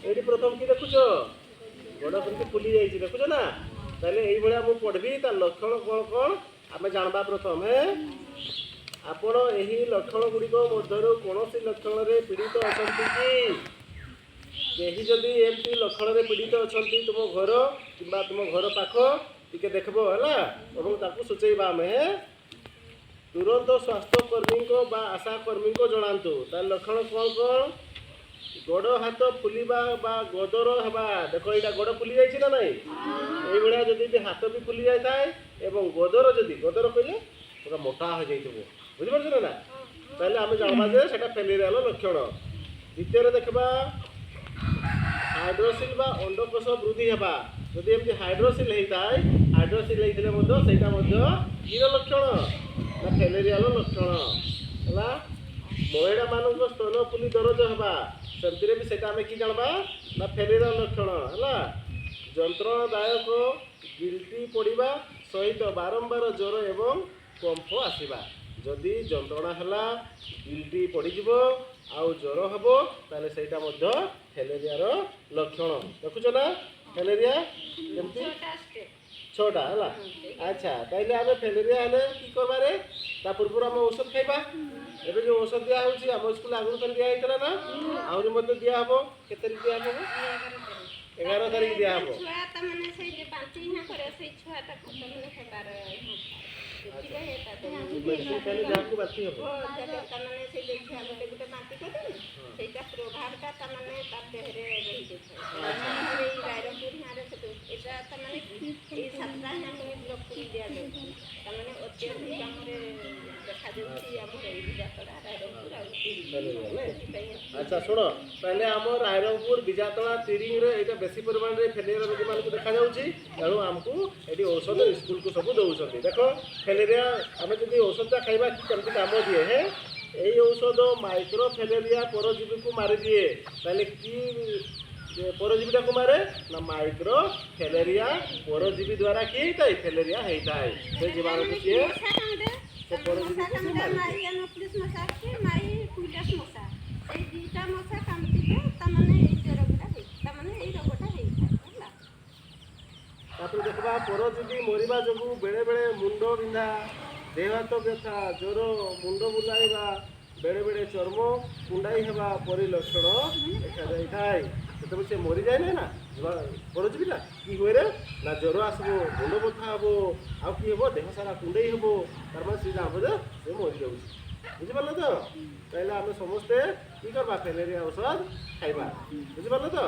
ये प्रथम कि देखुच गोड़ केमती फुली जाइए देखुच ना ताले यही भाया मुझे पढ़ी तार लक्षण कौन कौन आम जानवा प्रथम है आपण यही लक्षण गुड़िक मध्य कौन सी लक्षण रे पीड़ित अच्छा कि यही जदि एमती लक्षण रे पीड़ित अच्छा तुम घर कि तुम घर पाख टिके देखब है सूचेबा आम तुरंत स्वास्थ्यकर्मी को बा आशाकर्मी को जनातु तार लक्षण कौन कौन गोड़ हाथ फुलवा बा गोदर हवा देख यहाँ गोड़ फुली जाइए ना नाई ये जदि हाथ भी फुली जाए एवं गोदर जदि गोदर कहले पूरा मोटा हो जाइए बुझिपार ना ताहले आम जानवा जे सेटा फेलेरिया लक्षण द्वितीय देखा हाइड्रोसिल बा अंडकोश वृद्धि हवा जदि एमती हाइड्रोसिल होता है हाइड्रोसिल होता कि लक्षण ना फेलेरिया लक्षण है महिला मान स्तन फुली दरज हवा सेमती भी सेटा आम कि जानवा ना फेलेरिया लक्षण है जंत्रणादायक गिल्टी पड़ा सहित बारंबार ज्वर एवं कंफ आसवा जदि जंत्रणा है गिल्टी पड़ज आउ ज्वर हम ताले सेटा फेलेरिया लक्षण देखुच ना फेलेरिया केमती छटा है अच्छा ताइले आम फेलेरिया हेले कि करबारे ता पूर्व आम औषध खाइबा एबे जो औषध दिया होची आम स्कूल आगु दिया होता ना आहरी मध्य दिया हम केते दिया हम 11 तारीख दिया हम छुआ त माने से जे बांती ना करे से छुआ त खत्म ने हेबार पहले जाके बाती हो जब तमने से देखिया गोटे बांती करे सेटा प्रभाव ता तमने ता देहरे रही देथे हमरे ई रायरंगपुर हारे से एटा तमने ई सप्ताह हम ब्लॉक कर दिया दे तमने अत्यधिक हमरे देखा देउची हमरे ई जातरा रायरंगपुर आ अच्छा सुनो पहले आम रायरंगपुर बिजातला तिरिंग रे एटा बेसी परिमाण रे फेलेरिया रोगी मान को देखा जाउची तेणु हमको एटी औषध स्कूल को सब दउछथि देखो फेलेरिया आम जदि औषध खाइबा केमती काम दिए है यही औषध माइक्रो फेलेरिया परजीवी को मारी दिए ताले कि परजीवीटा को मारे ना माइक्रो फेलेरिया परजीवी द्वारा कि फेलेरिया होता है से जीवाणु को सी से परजीवी को सी मारी तापर देखा परजीवी मरवा जो बेले बेले मुंड बिंधा देह हाथ व्यथा ज्वर मुंड बुलाइबा बेले बेले चर्म कुंडाई हेबा परी लक्षण देखा जाए तो से मरी जाए ना परजीवीटा कि हुए रे ना ज्वर आसब मुंड बथा हम आउ कि हम देह सारा कुंडई हम तार माने से जाब जे से मरी जाऊँ बुझिपार तो ताहले आम समस्ते कि करबा फेलेरिया औषध खाइबा बुझिपार तो।